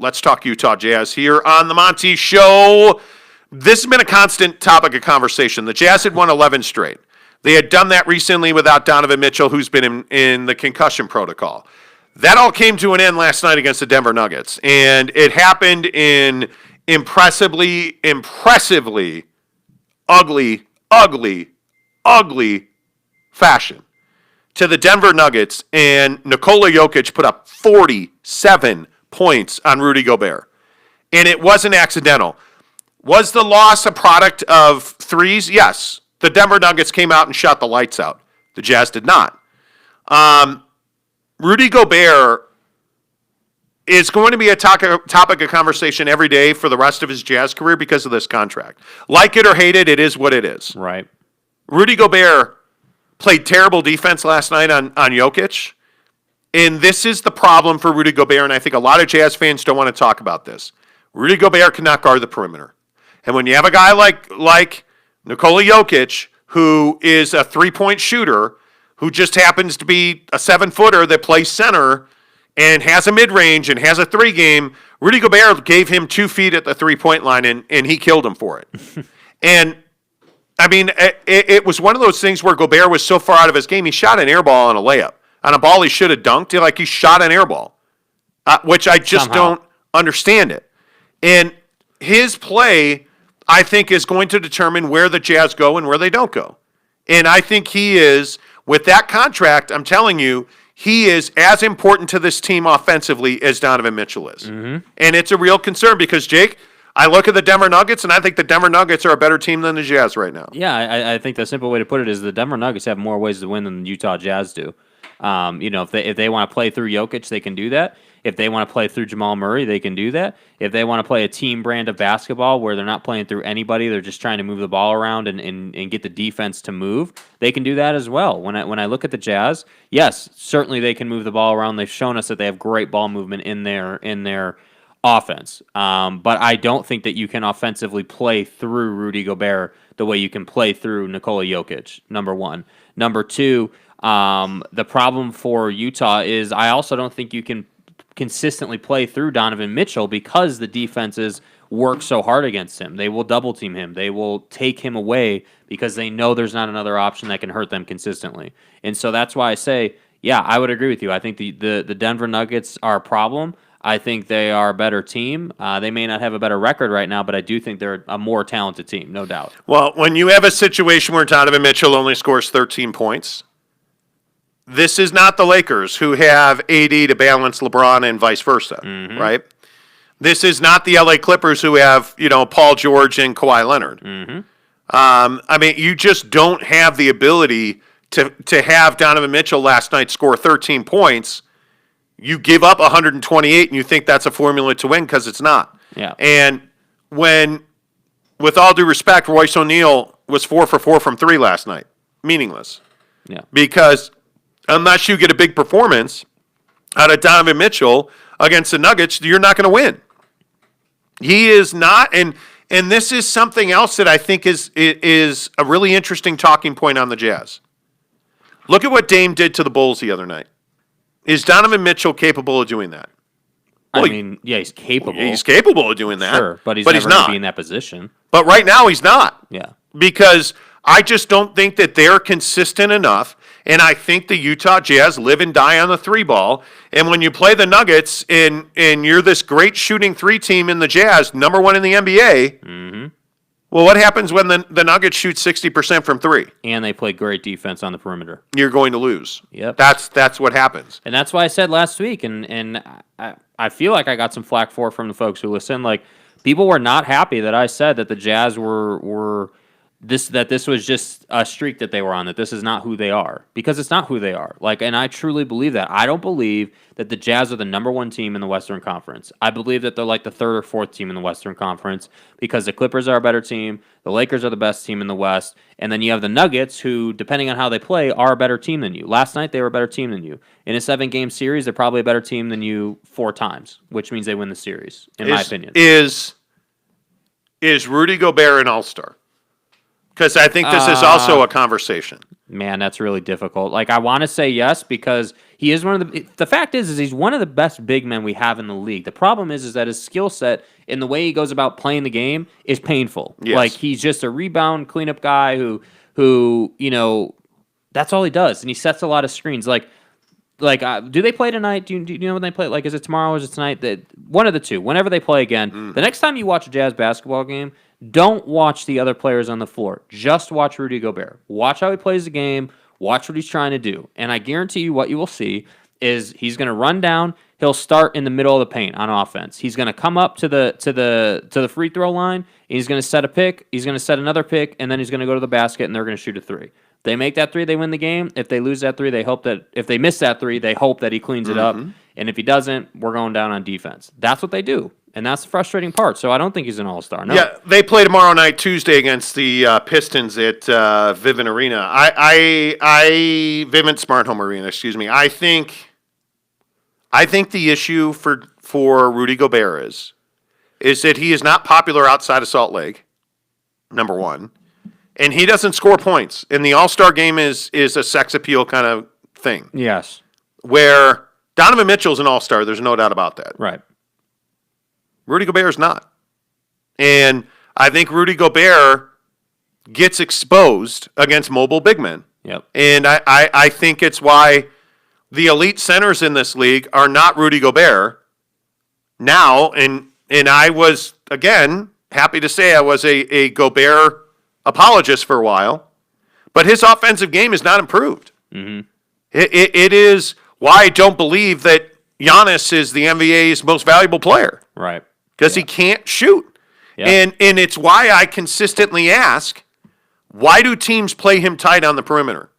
Let's talk Utah Jazz here on the Monty Show. This has been a constant topic of conversation. The Jazz had won 11 straight. They had done that recently without Donovan Mitchell, who's been in the concussion protocol. That all came to an end last night against the Denver Nuggets, and it happened in impressively ugly fashion to the Denver Nuggets, and Nikola Jokic put up 47 points on Rudy Gobert. And it wasn't accidental. Was the loss a product of threes? Yes. The Denver Nuggets came out and shot the lights out. The Jazz did not. Rudy Gobert is going to be a topic of conversation every day for the rest of his Jazz career because of this contract. Like it or hate it, it is what it is. Right. Rudy Gobert played terrible defense last night on Jokic. And this is the problem for Rudy Gobert, and I think a lot of Jazz fans don't want to talk about this. Rudy Gobert cannot guard the perimeter. And when you have a guy like Nikola Jokic, who is a three-point shooter, who just happens to be a 7-footer that plays center and has a mid-range and has a three-game, Rudy Gobert gave him 2 feet at the three-point line, and he killed him for it. And, I mean, it was one of those things where Gobert was so far out of his game, he shot an air ball on a layup. On a ball he should have dunked, like he shot an air ball, which I just don't understand it. And his play, I think, is going to determine where the Jazz go and where they don't go. And I think he is, with that contract, I'm telling you, he is as important to this team offensively as Donovan Mitchell is. Mm-hmm. And it's a real concern because, Jake, I look at the Denver Nuggets, and I think the Denver Nuggets are a better team than the Jazz right now. Yeah, I think the simple way to put it is the Denver Nuggets have more ways to win than the Utah Jazz do. If they want to play through Jokic, they can do that. If they want to play through Jamal Murray, they can do that. If they want to play a team brand of basketball where they're not playing through anybody, they're just trying to move the ball around and get the defense to move, they can do that as well. When I look at the Jazz, yes, certainly they can move the ball around. They've shown us that they have great ball movement in their offense. But I don't think that you can offensively play through Rudy Gobert the way you can play through Nikola Jokic, number one. Number two, the problem for Utah is I also don't think you can consistently play through Donovan Mitchell because the defenses work so hard against him. They will double team him. They will take him away because they know there's not another option that can hurt them consistently. And so that's why I say, yeah, I would agree with you. I think the Denver Nuggets are a problem. I think they are a better team. They may not have a better record right now, but I do think they're a more talented team, no doubt. Well, when you have a situation where Donovan Mitchell only scores 13 points, this is not the Lakers who have AD to balance LeBron and vice versa, right? This is not the LA Clippers who have, Paul George and Kawhi Leonard. Mm-hmm. I mean, you just don't have the ability to have Donovan Mitchell last night score 13 points. You give up 128 and you think that's a formula to win because it's not. Yeah. And with all due respect, Royce O'Neal was 4 for 4 from 3 last night. Meaningless. Yeah. Because unless you get a big performance out of Donovan Mitchell against the Nuggets, you're not going to win. He is not, and this is something else that I think is a really interesting talking point on the Jazz. Look at what Dame did to the Bulls the other night. Is Donovan Mitchell capable of doing that? Well, he's capable. He's capable of doing that. Sure, but he's never going to be in that position. But right now he's not. Yeah. Because I just don't think that they're consistent enough, and I think the Utah Jazz live and die on the 3-ball. And when you play the Nuggets and you're this great shooting 3 team in the Jazz, number 1 in the NBA, well, what happens when the Nuggets shoot 60% from 3? And they play great defense on the perimeter. You're going to lose. Yep. That's what happens. And that's why I said last week, and I feel like I got some flack from the folks who listen. Like, people were not happy that I said that the Jazz were this was just a streak that they were on, that this is not who they are, because it's not who they are. Like, and I truly believe that. I don't believe that the Jazz are the number 1 team in the Western Conference. I believe that they're like the 3rd or 4th team in the Western Conference because the Clippers are a better team, the Lakers are the best team in the West, and then you have the Nuggets who, depending on how they play, are a better team than you. Last night, they were a better team than you. In a 7-game series, they're probably a better team than you 4 times, which means they win the series, in my opinion. Is Rudy Gobert an all-star? Because I think this is also a conversation. Man, that's really difficult. Like, I want to say yes because He is one of the fact is he's one of the best big men we have in the league. The problem is that his skill set and the way he goes about playing the game is painful. Yes. Like he's just a rebound cleanup guy who that's all he does, and he sets a lot of screens. Do they play tonight? Do you know when they play? Like, is it tomorrow or is it tonight? One of the two. Whenever they play again, the next time you watch a Jazz basketball game, don't watch the other players on the floor. Just watch Rudy Gobert. Watch how he plays the game. Watch what he's trying to do. And I guarantee you what you will see is he's going to run down. He'll start in the middle of the paint on offense. He's going to come up to the free throw line. And he's going to set a pick. He's going to set another pick, and then he's going to go to the basket, and they're going to shoot a three. They make that three, they win the game. If they lose that three, if they miss that three, they hope that he cleans it up. And if he doesn't, we're going down on defense. That's what they do. And that's the frustrating part. So I don't think he's an all-star. No. Yeah, they play tomorrow night, Tuesday, against the Pistons at Vivint Arena. Vivint Smart Home Arena, excuse me. I think the issue for Rudy Gobert is that he is not popular outside of Salt Lake, number one. And he doesn't score points. And the All-Star game is a sex appeal kind of thing. Yes. Where Donovan Mitchell's an All-Star, there's no doubt about that. Right. Rudy Gobert's not. And I think Rudy Gobert gets exposed against mobile big men. Yep. And I think it's why the elite centers in this league are not Rudy Gobert now. And I was, again, happy to say I was a Gobert apologist for a while, but his offensive game is not improved. Mm-hmm. It is why I don't believe that Giannis is the NBA's most valuable player. Right. Because he can't shoot. Yeah. And it's why I consistently ask, why do teams play him tight on the perimeter?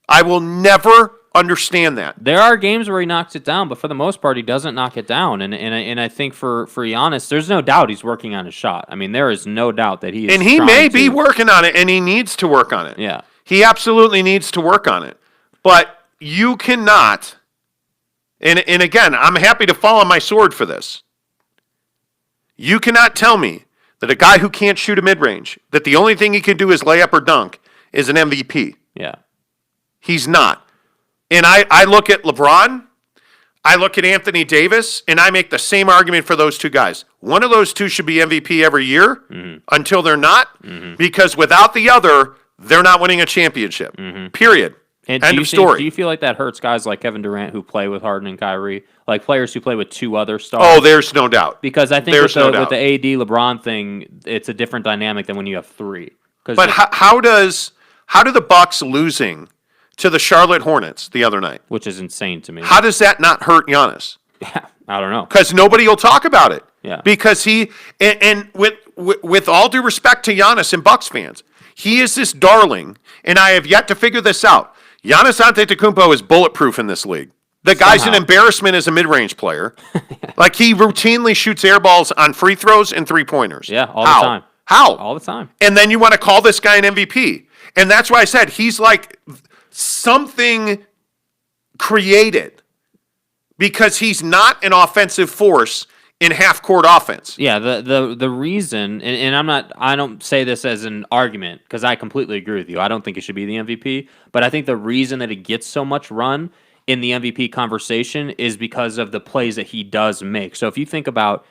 I will never understand that. There are games where he knocks it down, but for the most part, he doesn't knock it down. And I think for Giannis, there's no doubt he's working on his shot. I mean, there is no doubt that he is. And he may be working on it, and he needs to work on it. Yeah. He absolutely needs to work on it. But you cannot, and again, I'm happy to fall on my sword for this. You cannot tell me that a guy who can't shoot a mid-range, that the only thing he can do is lay up or dunk, is an MVP. Yeah. He's not. And I look at LeBron, I look at Anthony Davis, and I make the same argument for those two guys. One of those two should be MVP every year until they're not, because without the other, they're not winning a championship. Period. And End of story. Do you feel like that hurts guys like Kevin Durant who play with Harden and Kyrie, like players who play with two other stars? Oh, there's no doubt. Because I think with the AD LeBron thing, it's a different dynamic than when you have three. But how do the Bucks losing to the Charlotte Hornets the other night, which is insane to me. how does that not hurt Giannis? Yeah, I don't know. Because nobody will talk about it. Yeah. Because he and with all due respect to Giannis and Bucks fans, he is this darling, and I have yet to figure this out. Giannis Antetokounmpo is bulletproof in this league. The guy's an embarrassment as a mid-range player. Like, he routinely shoots air balls on free throws and three-pointers. Yeah, all the time. How? All the time. And then you want to call this guy an MVP. And that's why I said he's like something created, because he's not an offensive force in half-court offense. Yeah, the reason, and I don't say this as an argument, because I completely agree with you. I don't think it should be the MVP, but I think the reason that it gets so much run in the MVP conversation is because of the plays that he does make. So if you think about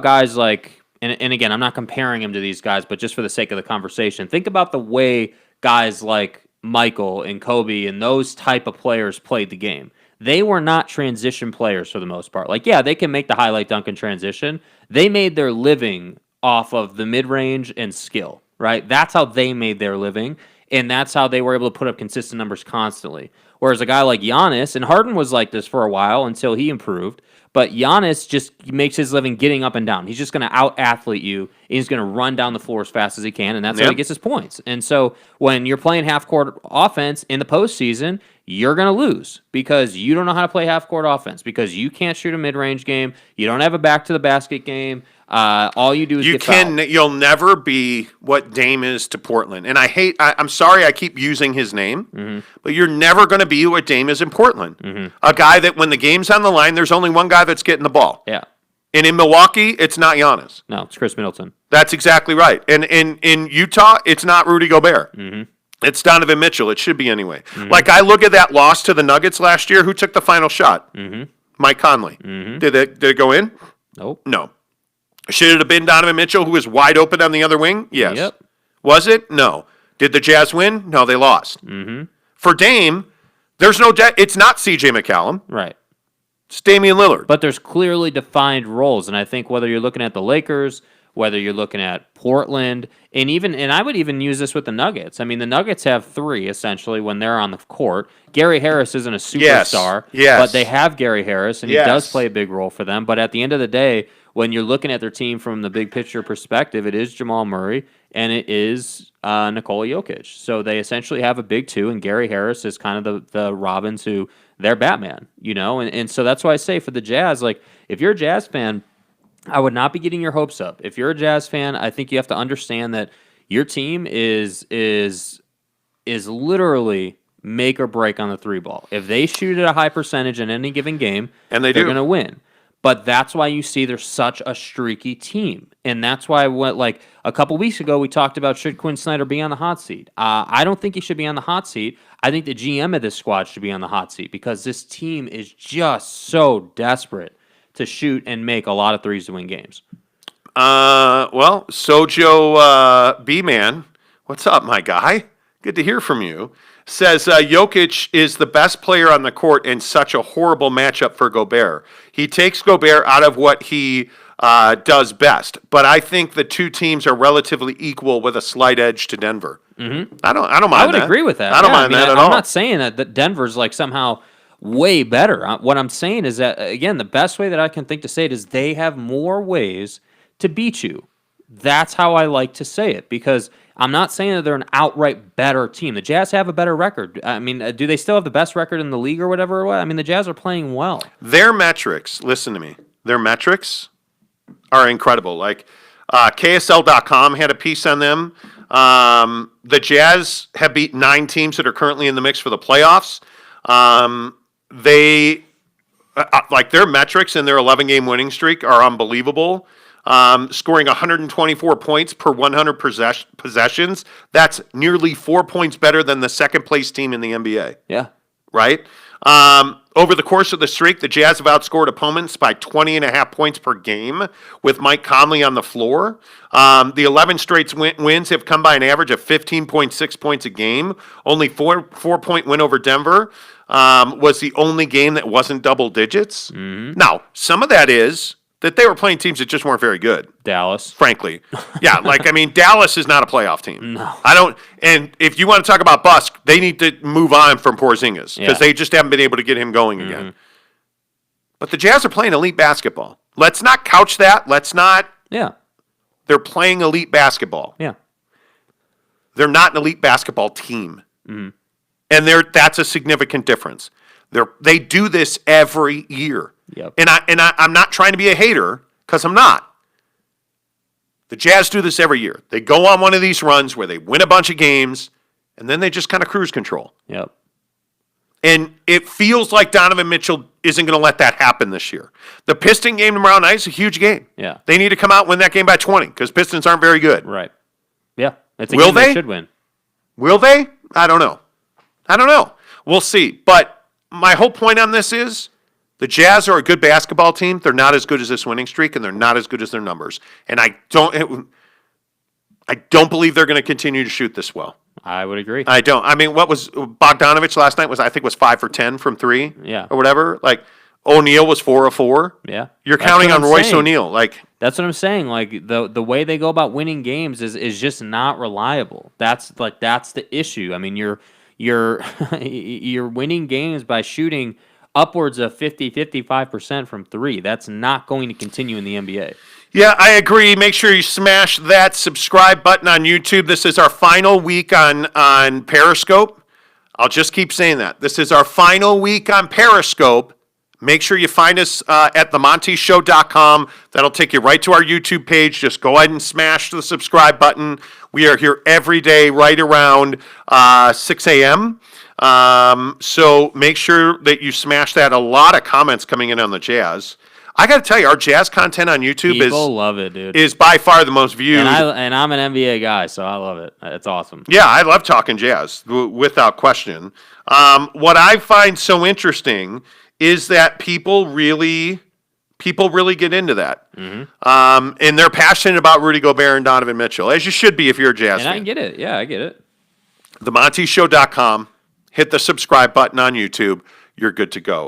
guys like, and again, I'm not comparing him to these guys, but just for the sake of the conversation, think about the way guys like Michael and Kobe and those type of players played the game. They were not transition players for the most part. Like, yeah, they can make the highlight dunk in transition. They made their living off of the mid-range and skill, right? That's how they made their living, and that's how they were able to put up consistent numbers constantly. Whereas a guy like Giannis, and Harden was like this for a while until he improved, but Giannis just makes his living getting up and down. He's just going to out-athlete you, and he's going to run down the floor as fast as he can, and that's how he gets his points. And so when you're playing half-court offense in the postseason, you're going to lose because you don't know how to play half-court offense, because you can't shoot a mid-range game, you don't have a back-to-the-basket game, all you do is get fouled. You'll never be what Dame is to Portland. And I'm sorry I keep using his name, but you're never going to be what Dame is in Portland. A guy that when the game's on the line, there's only one guy that's getting the ball. Yeah. And in Milwaukee, it's not Giannis. No, it's Chris Middleton. That's exactly right. And in Utah, it's not Rudy Gobert. It's Donovan Mitchell. It should be anyway. Like, I look at that loss to the Nuggets last year. Who took the final shot? Mike Conley. Did it go in? Nope. No. Should it have been Donovan Mitchell, who was wide open on the other wing? Yes. Yep. Was it? No. Did the Jazz win? No, they lost. For Dame, there's no it's not C.J. McCollum. Right. It's Damian Lillard. But there's clearly defined roles, and I think whether you're looking at the Lakers, whether you're looking at Portland, and I would even use this with the Nuggets. I mean, the Nuggets have three, essentially, when they're on the court. Gary Harris isn't a superstar, Yes. but they have Gary Harris, and he does play a big role for them. But at the end of the day, when you're looking at their team from the big picture perspective, it is Jamal Murray, and it is Nikola Jokic. So they essentially have a big two, and Gary Harris is kind of the Robin to their Batman, And so that's why I say for the Jazz, like, if you're a Jazz fan, I would not be getting your hopes up. If you're a Jazz fan, I think you have to understand that your team is literally make or break on the three ball. If they shoot at a high percentage in any given game, and they're going to win. But that's why you see they're such a streaky team. And that's why, like a couple weeks ago, we talked about should Quinn Snyder be on the hot seat. I don't think he should be on the hot seat. I think the GM of this squad should be on the hot seat because this team is just so desperate to shoot and make a lot of threes to win games. Well, Sojo B-Man, what's up, my guy? Good to hear from you. Says Jokic is the best player on the court and such a horrible matchup for Gobert. He takes Gobert out of what he does best, but I think the two teams are relatively equal with a slight edge to Denver. I don't mind that. I would agree with that. I don't mind that at all. I'm not saying that Denver's like somehow way better. What I'm saying is that, again, the best way that I can think to say it is they have more ways to beat you. That's how I like to say it, because I'm not saying that they're an outright better team. The Jazz have a better record. I mean, do they still have the best record in the league or whatever? I mean, the Jazz are playing well. Their metrics, listen to me, their metrics are incredible. Like KSL.com had a piece on them. The Jazz have beat 9 teams that are currently in the mix for the playoffs. They like their metrics and their 11-game winning streak are unbelievable. Scoring 124 points per 100 possessions. That's nearly 4 points better than the second-place team in the NBA. Yeah. Right? Over the course of the streak, the Jazz have outscored opponents by 20.5 points per game with Mike Conley on the floor. The 11 straight wins have come by an average of 15.6 points a game. Only 4-point win over Denver was the only game that wasn't double digits. Now, some of that is that they were playing teams that just weren't very good. Dallas. Frankly. Yeah, Dallas is not a playoff team. No. And if you want to talk about bust, they need to move on from Porzingis because they just haven't been able to get him going again. But the Jazz are playing elite basketball. Let's not couch that. Yeah. They're playing elite basketball. Yeah. They're not an elite basketball team. And that's a significant difference. They do this every year. Yep. And I'm not trying to be a hater, because I'm not. The Jazz do this every year. They go on one of these runs where they win a bunch of games, and then they just kind of cruise control. Yep. And it feels like Donovan Mitchell isn't going to let that happen this year. The Piston game tomorrow night is a huge game. Yeah. They need to come out and win that game by 20, because Pistons aren't very good. Right. Yeah. It's a Will game they? they should win. Will they? I don't know. We'll see. But my whole point on this is, the Jazz are a good basketball team. They're not as good as this winning streak, and they're not as good as their numbers. And I don't believe they're going to continue to shoot this well. I would agree. I don't. I mean, what was Bogdanovich last night was 5 for 10 from 3, or whatever. Like O'Neal was 4 of 4. Yeah, you're counting on Royce O'Neal. Like that's what I'm saying. Like the way they go about winning games is just not reliable. That's the issue. I mean, you're winning games by shooting upwards of 55% from 3. That's not going to continue in the NBA. Yeah, I agree. Make sure you smash that subscribe button on YouTube. This is our final week on Periscope. I'll just keep saying that. This is our final week on Periscope. Make sure you find us at themontyshow.com. That'll take you right to our YouTube page. Just go ahead and smash the subscribe button. We are here every day right around 6 a.m., so make sure that you smash that. A lot of comments coming in on the Jazz. I got to tell you, our Jazz content on YouTube People love it, dude. is by far the most viewed. And I'm an NBA guy, so I love it. It's awesome. Yeah, I love talking Jazz, without question. What I find so interesting is that people really get into that. Mm-hmm. And they're passionate about Rudy Gobert and Donovan Mitchell, as you should be if you're a Jazz fan. I get it. Yeah, I get it. TheMontyShow.com. Hit the subscribe button on YouTube. You're good to go.